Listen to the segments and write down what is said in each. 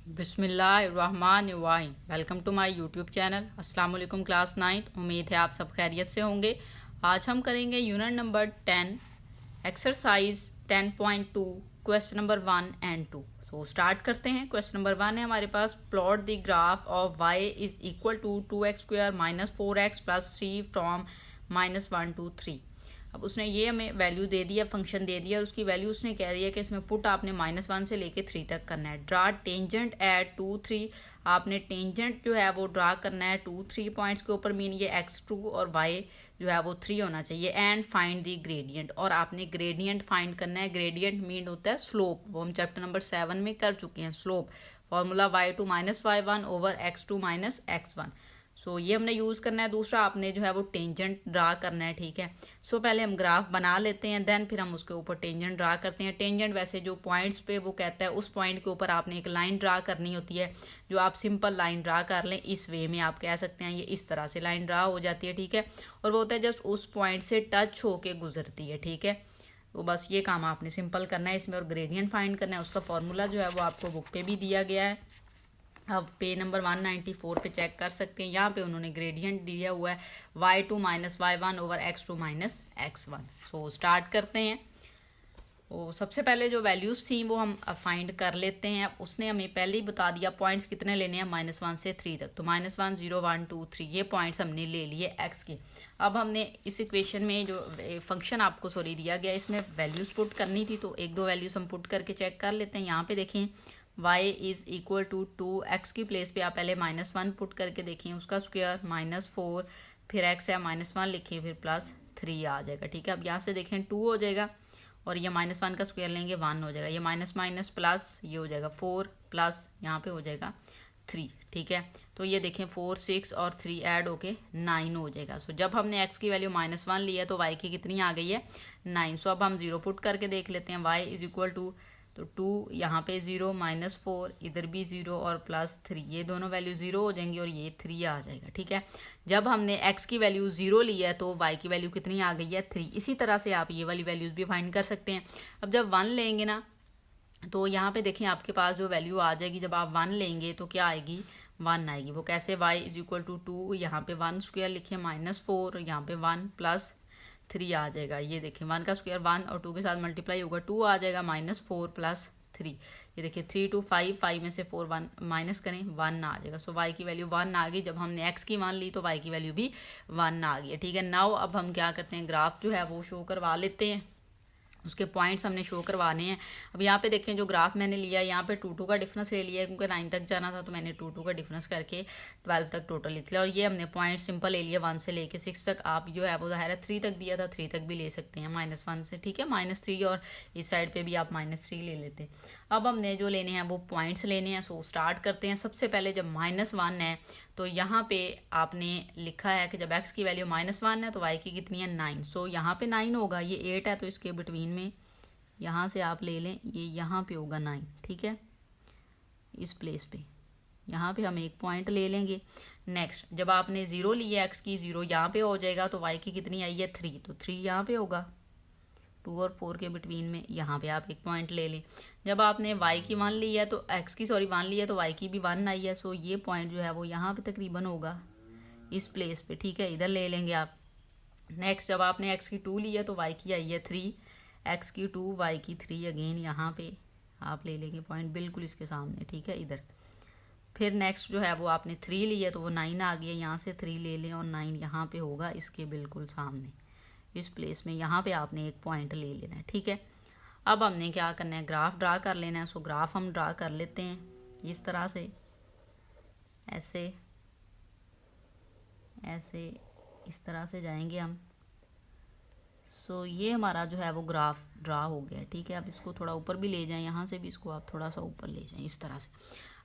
बिस्मिल्लाहिर्रहमानिर्रहीम। Welcome to my YouTube channel. अस्सलाम वालेकुम क्लास 9। उम्मीद है आप सब खैरियत से होंगे। आज हम करेंगे unit number 10 exercise 10.2 question number 1 and 2। So start करते हैं। क्वेश्चन नंबर 1 है हमारे पास, plot the graph of y is equal to 2x² minus 4x plus 3 from -1 to 3। अब उसने ये हमें वैल्यू दे दिया, फंक्शन दे दिया और उसकी वैल्यू उसने कह दिया कि इसमें पुट आपने -1 से लेके 3 तक करना है। Draw tangent eight 2, 3। आपने टेंजेंट जो है वो ड्रा करना है 2, 3 पॉइंट्स के ऊपर, मीन ये x2 और y जो है वो 3 होना चाहिए। एंड फाइंड द ग्रेडियंट, और आपने ग्रेडियंट फाइंड करना है। ग्रेडियंट मीन होता है स्लोप, वो हम चैप्टर नंबर 7 में कर चुके हैं। Slope formula y2 - y1 over x2 - x1। सो ये हमने यूज़ करना है। दूसरा आपने जो है वो टेंजेंट ड्रा करना है, ठीक है। सो पहले हम ग्राफ बना लेते हैं, देन फिर हम उसके ऊपर टेंजेंट ड्रा करते हैं। टेंजेंट वैसे जो पॉइंट्स पे वो कहता है उस पॉइंट के ऊपर आपने एक लाइन ड्रा करनी होती है, जो आप सिंपल लाइन ड्रा कर लें। इस वे में आप कह सकते हैं ये इस तरह से लाइन ड्रा हो जाती है, ठीक है। और वो होता है जस्ट उस पॉइंट से टच होके गुजरती है, ठीक है। तो बस ये काम आपने सिंपल करना है इसमें, और ग्रेडियंट फाइंड करना है। उसका फॉर्मूला जो है वो आपको बुक पे भी दिया गया है, अब पेज नंबर 194 पे चेक कर सकते हैं। यहाँ पे उन्होंने ग्रेडियंट दिया हुआ है y2 - y1 over x2 - x1। सो स्टार्ट करते हैं। तो सबसे पहले जो वैल्यूज़ थी वो हम फाइंड कर लेते हैं। उसने हमें पहले ही बता दिया पॉइंट्स कितने लेने हैं, -1 से 3 तक। तो -1, 0, 1, 2, 3 ये पॉइंट्स हमने ले लिए x के। अब हमने इस इक्वेशन में जो फंक्शन आपको दिया गया इसमें वैल्यूज़ पुट करनी थी, तो एक दो वैल्यूज़ हम पुट करके चेक कर लेते हैं। यहाँ पे देखें y is equal to 2x की प्लेस पे आप पहले -1 पुट करके देखें, उसका स्क्वायर -4, फिर x है -1 लिखें, फिर +3 आ जाएगा, ठीक है। अब यहाँ से देखें 2 हो जाएगा और ये -1 का स्क्वायर लेंगे 1 हो जाएगा, ये माइनस माइनस प्लस ये हो जाएगा 4 प्लस यहाँ पे हो जाएगा 3, ठीक है। तो ये देखें 4, 6 और 3 ऐड होके 9 हो जाएगा। सो जब हमने x की वैल्यू -1 ली है तो y की कितनी आ गई है, 9। सो अब हम 0 पुट करके देख लेते हैं। y इज इक्वल टू, तो 2 यहाँ पे 0, -4 इधर भी 0 और +3, ये दोनों वैल्यू 0 हो जाएंगी और ये 3 आ जाएगा, ठीक है। जब हमने x की वैल्यू 0 ली है तो y की वैल्यू कितनी आ गई है, 3। इसी तरह से आप ये वाली वैल्यूज भी फाइंड कर सकते हैं। अब जब 1 लेंगे ना तो यहाँ पे देखें आपके पास जो वैल्यू आ जाएगी, जब आप 1 लेंगे तो क्या आएगी, 1 आएगी। वो कैसे, y इज इक्वल टू 2, यहाँ पे 1 स्क्वायर लिखे -4, यहाँ पे 1 +3 आ जाएगा। ये देखिए 1 का स्क्वायर 1 और 2 के साथ मल्टीप्लाई होगा, 2 आ जाएगा -4 + 3। ये देखिए 3 2 5, 5 में से 4 1 माइनस करें 1 आ जाएगा। सो y की वैल्यू 1 आ गई। जब हमने x की 1 ली तो y की वैल्यू भी 1 आ गई है, ठीक है। नाउ अब हम क्या करते हैं, ग्राफ जो है वो शो करवा लेते हैं। उसके पॉइंट्स हमने शो करवाने हैं। अब यहाँ पे देखें जो ग्राफ मैंने लिया है, यहाँ पे 2 का डिफरेंस ले लिया है, क्योंकि 9 तक जाना था तो मैंने 2 का डिफरेंस करके 12 तक टोटल लिख लिया। और ये हमने पॉइंट सिंपल ले लिया 1 से लेके 6 तक। आप जो है वो ज़ाहिर है 3 तक दिया था, 3 तक भी ले सकते हैं -1 से, ठीक है। -3 और इस साइड पे भी आप -3 ले लेते हैं। अब हमने जो लेने हैं वो पॉइंट्स लेने हैं। सो स्टार्ट करते हैं। सबसे पहले जब -1 है तो यहाँ पे आपने लिखा है कि जब x की वैल्यू -1 है तो y की कितनी है, 9। सो यहाँ पे 9 होगा, ये 8 है तो इसके बिटवीन में यहाँ से आप ले लें, ये यहाँ पे होगा 9, ठीक है। इस प्लेस पे यहाँ पे हम एक पॉइंट ले लेंगे। नेक्स्ट जब आपने 0 लिया, x की 0 यहाँ पे हो जाएगा, तो y की कितनी आई है, 3, तो 3 यहाँ पे होगा। 2 और 4 के बिटवीन में यहाँ पे आप एक पॉइंट ले लें। जब आपने y की 1 ली है तो x की 1 ली है तो y की भी 1 आई है। सो ये पॉइंट जो है वो यहाँ पे तकरीबन होगा इस प्लेस पे, ठीक है। इधर ले लेंगे आप। नेक्स्ट जब आपने x की 2 ली है तो y की आई है 3, x की 2 y की 3, अगेन यहाँ पे आप ले लेंगे पॉइंट बिल्कुल इसके सामने, ठीक है, इधर। फिर नेक्स्ट जो है वो आपने 3 ली है तो वो 9 आ गया, यहाँ से 3 ले लें और 9 यहाँ पे होगा इसके बिल्कुल सामने इस प्लेस में। यहाँ पे आपने एक पॉइंट ले लेना है, ठीक है। अब हमने क्या करना है, ग्राफ ड्रा कर लेना है। सो ग्राफ हम ड्रा कर लेते हैं इस तरह से, ऐसे ऐसे इस तरह से जाएंगे हम। सो ये हमारा जो है वो ग्राफ ड्रा हो गया, ठीक है। अब इसको थोड़ा ऊपर भी ले जाएं, यहाँ से भी इसको आप थोड़ा सा ऊपर ले जाएं इस तरह से।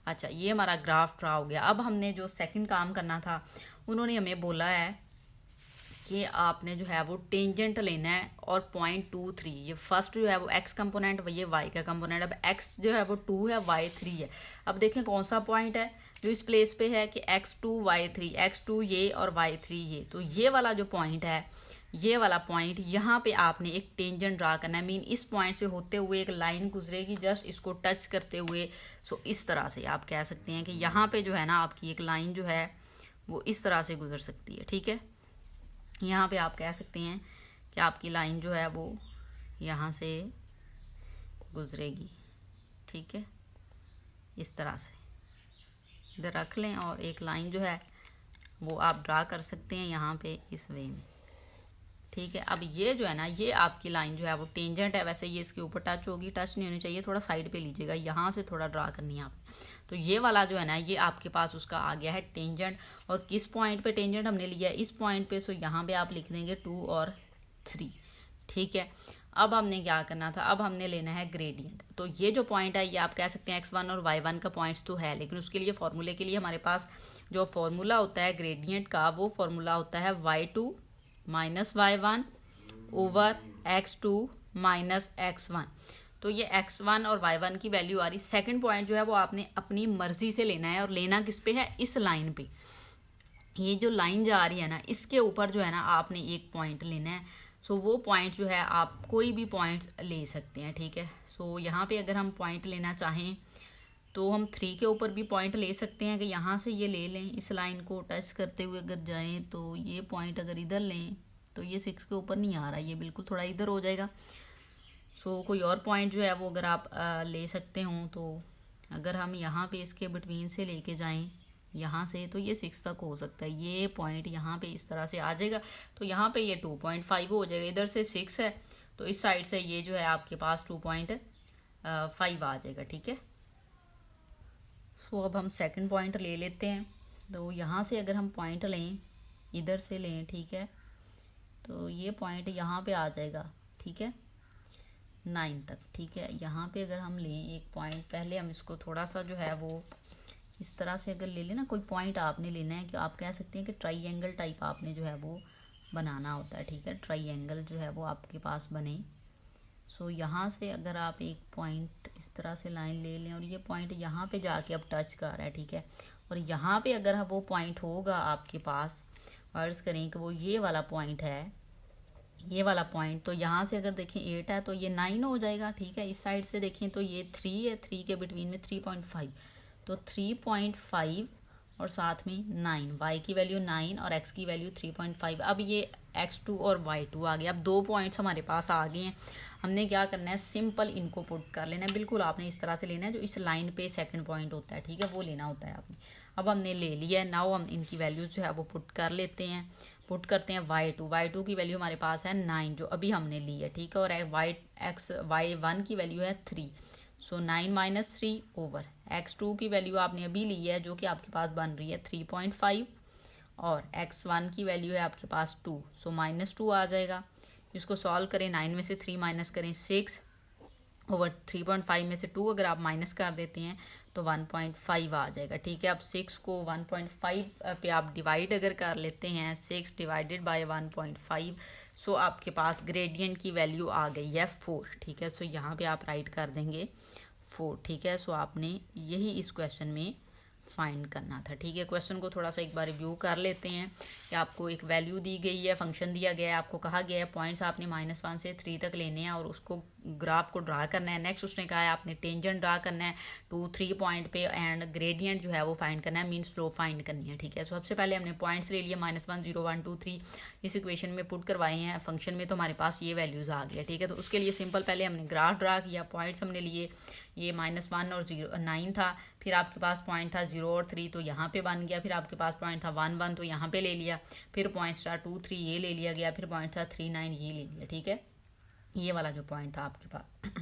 अच्छा, ये हमारा ग्राफ ड्रा हो गया। अब हमने जो सेकंड काम करना था, उन्होंने हमें बोला है कि आपने जो है वो टेंजेंट लेना है और पॉइंट 2, 3, ये फर्स्ट जो है वो x कंपोनेंट, ये y का कंपोनेंट। अब x जो है वो 2 है, y 3 है। अब देखें कौन सा पॉइंट है जो इस प्लेस पे है कि x2 y3, x2 ये और y3 ये। तो ये वाला जो पॉइंट है ये वाला पॉइंट यहाँ पे आपने एक टेंजेंट ड्रा करना है, मीन इस पॉइंट से होते हुए एक लाइन गुजरेगी जस्ट इसको टच करते हुए। सो इस तरह से आप कह सकते हैं कि यहाँ पे जो है ना आपकी एक लाइन जो है वो इस तरह से गुजर सकती है, ठीक है। यहाँ पे आप कह सकते हैं कि आपकी लाइन जो है वो यहाँ से गुजरेगी, ठीक है, इस तरह से इधर रख लें और एक लाइन जो है वो आप ड्रा कर सकते हैं यहाँ पे इस वे में, ठीक है। अब ये जो है ना ये आपकी लाइन जो है वो टेंजेंट है, वैसे ये इसके ऊपर टच होगी, टच नहीं होनी चाहिए, थोड़ा साइड पे लीजिएगा, यहाँ से थोड़ा ड्रा करनी है आप। तो ये वाला जो है ना ये आपके पास उसका आ गया है टेंजेंट। और किस पॉइंट पे टेंजेंट हमने लिया है, इस पॉइंट पे। सो यहाँ पे आप लिख देंगे 2 और 3, ठीक है। अब हमने क्या करना था, अब हमने लेना है ग्रेडियंट। तो ये जो पॉइंट है ये आप कह सकते हैं x1 और y1 का पॉइंट्स तो है, लेकिन उसके लिए फॉर्मूले के लिए हमारे पास जो फॉर्मूला होता है ग्रेडियंट का वो फॉर्मूला होता है y2 minus y1 over x2 minus x1। तो ये x1 और y1 की वैल्यू आ रही। सेकंड पॉइंट जो है वो आपने अपनी मर्जी से लेना है, और लेना किस पे है, इस लाइन पे। ये जो लाइन जा रही है ना इसके ऊपर जो है ना आपने एक पॉइंट लेना है। सो वो पॉइंट जो है आप कोई भी पॉइंट ले सकते हैं, ठीक है। सो यहाँ पे अगर हम पॉइंट लेना चाहें तो हम 3 के ऊपर भी पॉइंट ले सकते हैं कि यहाँ से ये ले लें, इस लाइन को टच करते हुए अगर जाएं तो ये पॉइंट अगर इधर लें तो ये 6 के ऊपर नहीं आ रहा, ये बिल्कुल थोड़ा इधर हो जाएगा। सो कोई और पॉइंट जो है वो अगर आप ले सकते हों, तो अगर हम यहाँ पे इसके बिटवीन से लेके जाएं यहाँ से तो ये 6 तक हो सकता है, ये पॉइंट यहाँ पे इस तरह से आ जाएगा। तो यहाँ पे ये 2.5 हो जाएगा, इधर से 6 है तो इस साइड से ये जो है आपके पास 2.5 आ जाएगा, ठीक है। सो अब हम सेकंड पॉइंट ले लेते हैं। तो यहाँ से अगर हम पॉइंट लें, इधर से लें, ठीक है, तो ये पॉइंट यहाँ पे आ जाएगा, ठीक है, 9 तक, ठीक है। यहाँ पे अगर हम लें एक पॉइंट, पहले हम इसको थोड़ा सा जो है वो इस तरह से अगर ले लेना, कोई पॉइंट आपने लेना है कि आप कह सकते हैं कि ट्राइंगल टाइप आपने जो है वो बनाना होता है, ठीक है, ट्राइंगल जो है वो आपके पास बने। सो यहाँ से अगर आप एक पॉइंट इस तरह से लाइन ले लें और ये पॉइंट यहाँ पे जाके अब टच कर रहा है, ठीक है, और यहाँ पे अगर वो पॉइंट होगा आपके पास, फर्ज करें कि वो ये वाला पॉइंट है, ये वाला पॉइंट, तो यहाँ से अगर देखें 8 है तो ये 9 हो जाएगा, ठीक है। इस साइड से देखें तो ये 3 है, 3 के बिटवीन में 3.5, तो 3.5 और साथ में 9, y की वैल्यू 9 और x की वैल्यू 3.5। अब ये x2 और y2 आ गया। अब 2 पॉइंट्स हमारे पास आ गए हैं। हमने क्या करना है, सिंपल इनको पुट कर लेना है। बिल्कुल आपने इस तरह से लेना है, जो इस लाइन पे सेकंड पॉइंट होता है, ठीक है, वो लेना होता है आपने। अब हमने ले लिया है, नाउ हम इनकी वैल्यूज जो है वो पुट कर लेते हैं। पुट करते हैं y2 की वैल्यू हमारे पास है 9 जो अभी हमने ली है, ठीक है, और y1 की वैल्यू है 3। सो 9 माइनस 3 ओवर x2 की वैल्यू आपने अभी ली है जो कि आपके पास बन रही है 3.5, और x1 की वैल्यू है आपके पास 2, सो -2 आ जाएगा। इसको सॉल्व करें, 9 में से 3 माइनस करें 6 ओवर 3.5 में से 2 अगर आप माइनस कर देते हैं तो 1.5 आ जाएगा, ठीक है। अब 6 को 1.5 पे आप डिवाइड अगर कर लेते हैं, 6 डिवाइडेड बाय 1.5, सो आपके पास ग्रेडियंट की वैल्यू आ गई है 4, ठीक है। सो यहाँ पे आप राइट कर देंगे 4, ठीक है। सो आपने यही इस क्वेश्चन में फाइंड करना था, ठीक है। क्वेश्चन को थोड़ा सा एक बार रिव्यू कर लेते हैं कि आपको एक वैल्यू दी गई है, फंक्शन दिया गया है, आपको कहा गया है पॉइंट्स आपने -1 से 3 तक लेने हैं और उसको ग्राफ को ड्रा करना है। नेक्स्ट उसने कहा है आपने टेंजेंट ड्रा करना है 2-3 पॉइंट पे, एंड ग्रेडियंट जो है वो फाइंड करना है, मीन स्लोप फाइंड करनी है, ठीक है। सो सबसे पहले हमने पॉइंट्स ले लिए, -1, 0, 1, 2, 3 इस इक्वेशन में पुट करवाए हैं फंक्शन में, तो हमारे पास ये वैल्यूज़ आ गया, ठीक है। तो उसके लिए सिंपल पहले हमने ग्राफ ड्रा किया, पॉइंट्स हमने लिए, ये -1 और 9 था, फिर आपके पास पॉइंट था 0 और 3 तो यहाँ पे बन गया, फिर आपके पास पॉइंट था 1, 1 तो यहाँ पे ले लिया, फिर पॉइंट्स था 2, 3 ये ले लिया गया, फिर पॉइंट था 3, 9 ये ले लिया, ठीक है, ये वाला जो पॉइंट था आपके पास।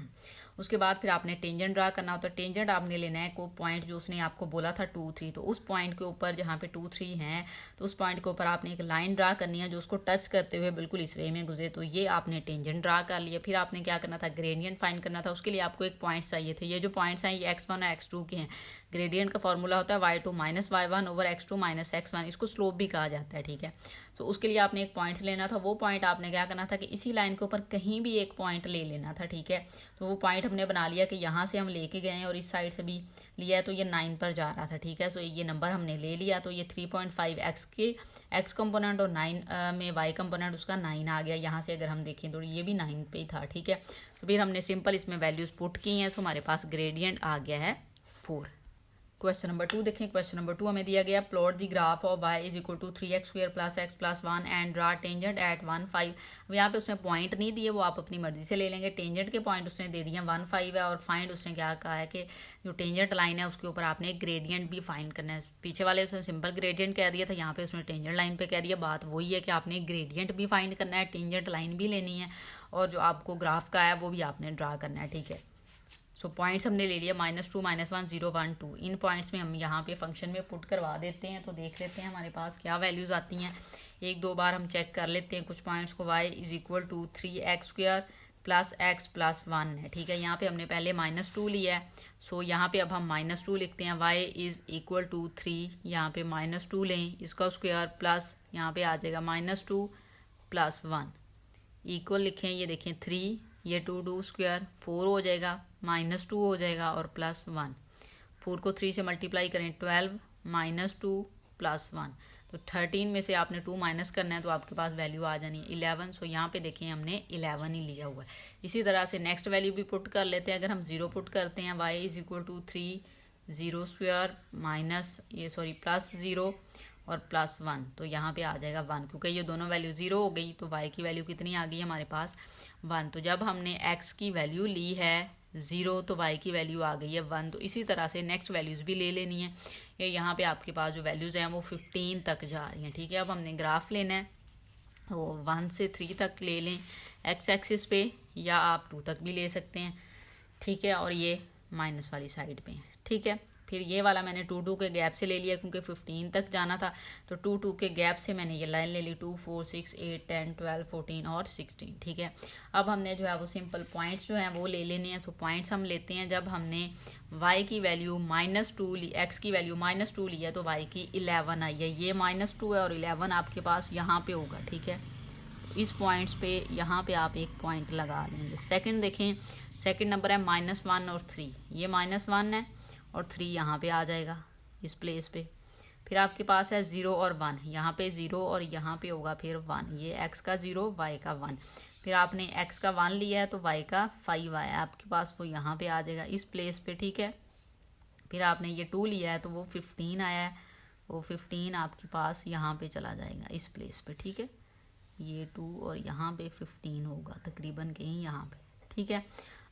उसके बाद फिर आपने टेंजेंट ड्रा करना होता है। टेंजेंट आपने लेना है को पॉइंट जो उसने आपको बोला था 2, 3, तो उस पॉइंट के ऊपर जहाँ पे 2, 3 हैं तो उस पॉइंट के ऊपर आपने एक लाइन ड्रा करनी है जो उसको टच करते हुए बिल्कुल इस वे में गुजरे, तो ये आपने टेंजेंट ड्रा कर लिया। फिर आपने क्या करना था, ग्रेडियंट फाइंड करना था। उसके लिए आपको एक पॉइंट्स चाहिए थे, ये जो पॉइंट्स हैं ये x1 और x2 के हैं। ग्रेडियंट का फॉर्मूला होता है y2 minus y1 over x2 minus x1, इसको स्लोप भी कहा जाता है, ठीक है। तो उसके लिए आपने एक पॉइंट लेना था। वो पॉइंट आपने क्या करना था कि इसी लाइन के ऊपर कहीं भी एक पॉइंट ले लेना था, ठीक है। तो वो पॉइंट हमने बना लिया कि यहाँ से हम लेके गए हैं और इस साइड से भी लिया है, तो ये 9 पर जा रहा था, ठीक है। सो ये नंबर हमने ले लिया, तो ये 3.5 एक्स के एक्स कंपोनेंट और 9 में वाई कंपोनेंट उसका 9 आ गया। यहाँ से अगर हम देखें तो ये भी 9 पे ही था, ठीक है। तो फिर हमने सिंपल इसमें वैल्यूज पुट की हैं, सो हमारे पास ग्रेडियंट आ गया है 4। क्वेश्चन नंबर 2 देखें। क्वेश्चन नंबर 2 हमें दिया गया plot the graph of y is equal to 3x square plus x plus 1 and draw tangent at 1 5। अब यहाँ पे उसने पॉइंट नहीं दिए, वो आप अपनी मर्जी से ले लेंगे। टेंजेंट के पॉइंट उसने दे दिए 1 5 है, और फाइंड उसने क्या कहा है कि जो टेंजेंट लाइन है उसके ऊपर आपने ग्रेडियंट भी फाइंड करना है। पीछे वाले उसने सिंपल ग्रेडियंट कह दिया था, यहाँ पे उसने टेंजेंट लाइन पे कह दिया। बात वही है कि आपने ग्रेडियंट भी फाइंड करना है, टेंजेंट लाइन भी लेनी है, और जो आपको ग्राफ का है वो भी आपने ड्रा करना है, ठीक है। सो पॉइंट्स हमने ले लिया -2 -1 0 1 2। इन पॉइंट्स में हम यहाँ पे फंक्शन में पुट करवा देते हैं, तो देख लेते हैं हमारे पास क्या वैल्यूज़ आती हैं। एक दो बार हम चेक कर लेते हैं कुछ पॉइंट्स को। y is equal to 3x square plus x plus 1 है, ठीक है। यहाँ पे हमने पहले -2 लिया है, सो यहाँ पे अब हम -2 लिखते हैं। y इज इक्वल टू 3, यहाँ पे -2 लें, इसका स्क्वायर प्लस यहाँ पे आ जाएगा -2 प्लस 1 इक्वल लिखें। ये देखें 3, ये 2 स्क्वायर 4 हो जाएगा, -2 हो जाएगा और प्लस 1। 4 को 3 से मल्टीप्लाई करें 12 -2 प्लस 1, तो 13 में से आपने 2 माइनस करना है, तो आपके पास वैल्यू आ जानी है 11। सो यहाँ पे देखें हमने 11 ही लिया हुआ है। इसी तरह से नेक्स्ट वैल्यू भी पुट कर लेते हैं। अगर हम 0 पुट करते हैं, y is equal to 3 0 square plus 0 और प्लस 1, तो यहाँ पे आ जाएगा 1, क्योंकि ये दोनों वैल्यू 0 हो गई, तो y की वैल्यू कितनी आ गई हमारे पास 1। तो जब हमने x की वैल्यू ली है 0, तो y की वैल्यू आ गई है 1। तो इसी तरह से नेक्स्ट वैल्यूज़ भी ले लेनी है। ये यहाँ पे आपके पास जो वैल्यूज़ हैं वो 15 तक जा रही हैं, ठीक है। अब हमने ग्राफ लेना है, वो 1 से 3 तक ले लें x एक्सिस पे, या आप 2 तक भी ले सकते हैं, ठीक है। और ये माइनस वाली साइड पे है, ठीक है। फिर ये वाला मैंने 2 2 के गैप से ले लिया, क्योंकि 15 तक जाना था, तो 2 2 के गैप से मैंने ये लाइन ले ली। 2 4 6 8 10 12 14 और 16, ठीक है। अब हमने जो है वो सिंपल पॉइंट्स जो हैं वो ले लेने हैं। तो पॉइंट्स हम लेते हैं जब हमने y की वैल्यू -2 ली, x की वैल्यू -2 लिया, तो y की 11 आई है। ये -2 है और 11 आपके पास यहाँ पे होगा, ठीक है। इस पॉइंट्स पे यहाँ पे आप एक पॉइंट लगा देंगे। सेकंड देखें, सेकंड नंबर है -1 और 3, ये -1 है और 3 यहाँ पे आ जाएगा इस प्लेस पे। फिर आपके पास है 0 और 1, यहाँ पे 0 और यहाँ पे होगा फिर 1। ये x का 0 y का 1। फिर आपने x का 1 लिया है, तो y का 5 आया आपके पास, वो यहाँ पे आ जाएगा इस प्लेस पे, ठीक है। फिर आपने ये 2 लिया है, तो वो 15 आया है, वो 15 आपके पास यहाँ पे चला जाएगा इस प्लेस पे, ठीक है। ये 2 और यहाँ पे 15 होगा तकरीबन कहीं यहाँ पे, ठीक है।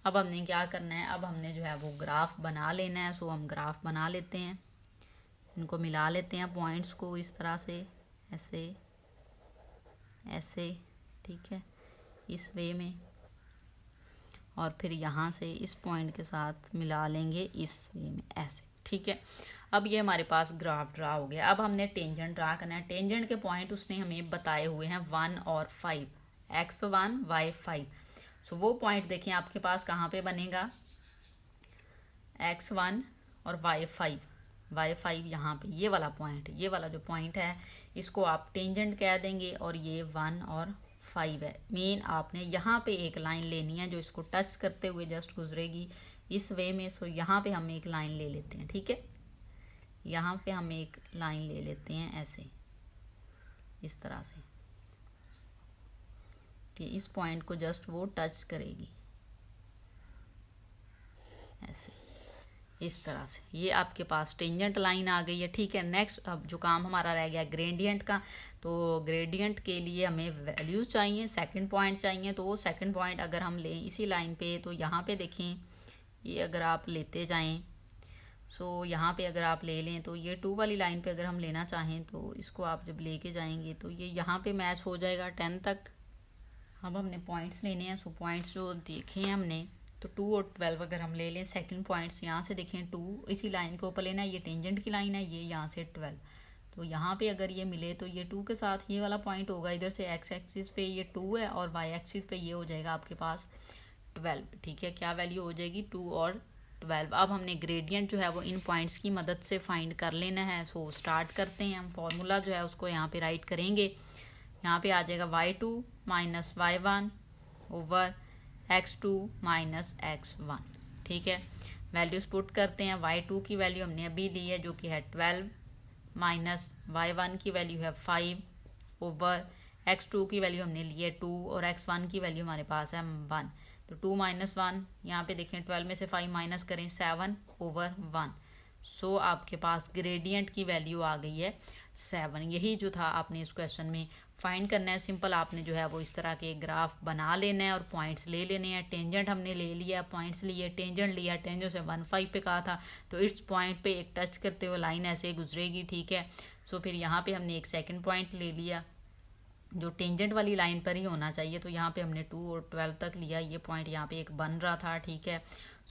अब हमने क्या करना है, अब हमने जो है वो ग्राफ बना लेना है। सो हम ग्राफ बना लेते हैं, इनको मिला लेते हैं पॉइंट्स को इस तरह से, ऐसे ऐसे, ठीक है, इस वे में, और फिर यहाँ से इस पॉइंट के साथ मिला लेंगे इस वे में, ऐसे, ठीक है। अब ये हमारे पास ग्राफ ड्रा हो गया। अब हमने टेंजेंट ड्रा करना है। टेंजेंट के पॉइंट उसने हमें बताए हुए हैं 1 और 5, x1 y5। सो वो पॉइंट देखें आपके पास कहाँ पे बनेगा, x1 और y5 यहाँ पे, ये वाला पॉइंट, ये वाला जो पॉइंट है इसको आप टेंजेंट कह देंगे, और ये 1 और 5 है। मेन आपने यहाँ पे एक लाइन लेनी है जो इसको टच करते हुए जस्ट गुजरेगी इस वे में। सो यहाँ पे हम एक लाइन ले लेते हैं, ठीक है। यहाँ पे हम एक लाइन ले लेते हैं ऐसे, इस तरह से कि इस पॉइंट को जस्ट वो टच करेगी ऐसे, इस तरह से। ये आपके पास टेंजेंट लाइन आ गई है, ठीक है। नेक्स्ट अब जो काम हमारा रह गया ग्रेडियंट का, तो ग्रेडियंट के लिए हमें वैल्यूज चाहिए, सेकंड पॉइंट चाहिए। तो वो सेकंड पॉइंट अगर हम लें इसी लाइन पे, तो यहाँ पे देखें, ये अगर आप लेते जाएं, सो यहाँ पे अगर आप ले लें, तो ये 2 वाली लाइन पे अगर हम लेना चाहें, तो इसको आप जब लेके जाएंगे तो ये यहाँ पे मैच हो जाएगा 10 तक। अब हमने पॉइंट्स लेने हैं। सो पॉइंट्स जो देखे हैं हमने, तो 2 और 12 अगर हम ले लें सेकंड पॉइंट्स, यहाँ से देखें 2 इसी लाइन के ऊपर लेना है, ये टेंजेंट की लाइन है, ये यहाँ से 12। तो यहाँ पे अगर ये मिले, तो ये 2 के साथ ये वाला पॉइंट होगा, इधर से x एक्सिस पे ये 2 है और y एक्सिस पे ये हो जाएगा आपके पास 12, ठीक है। क्या वैल्यू हो जाएगी, 2 और 12। अब हमने ग्रेडियंट जो है वो इन पॉइंट्स की मदद से फाइंड कर लेना है। सो स्टार्ट करते हैं हम। फॉर्मूला जो है उसको यहाँ पे राइट करेंगे। यहाँ पे आ जाएगा y2 minus y1 over x2 minus x1। ठीक है, वैल्यूज पुट करते हैं। y2 की वैल्यू हमने अभी ली है जो कि है 12 माइनस y1 की वैल्यू है 5 ओवर x2 की वैल्यू हमने ली है 2 और x1 की वैल्यू हमारे पास है 1। तो 2 माइनस 1, यहाँ पे देखें 12 में से 5 माइनस करें 7 ओवर 1। सो आपके पास ग्रेडियंट की वैल्यू आ गई है 7। यही जो था आपने इस क्वेश्चन में फाइंड करना है। सिंपल आपने जो है वो इस तरह के ग्राफ बना लेना है और पॉइंट्स ले लेने हैं। टेंजेंट हमने ले लिया, पॉइंट्स लिए, टेंजेंट लिया, टेंजेंट से 1,5 पे कहा था, तो इस पॉइंट पे एक टच करते हुए लाइन ऐसे गुजरेगी। ठीक है, सो फिर यहाँ पे हमने एक सेकंड पॉइंट ले लिया जो टेंजेंट वाली लाइन पर ही होना चाहिए, तो यहाँ पे हमने 2 और 12 तक लिया। ये पॉइंट यहाँ पे एक बन रहा था। ठीक है,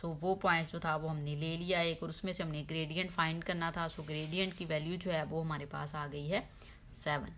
सो वो पॉइंट जो था वो हमने ले लिया एक, और उसमें से हमने ग्रेडियंट फाइंड करना था। सो ग्रेडियंट की वैल्यू जो है वो हमारे पास आ गई है 7।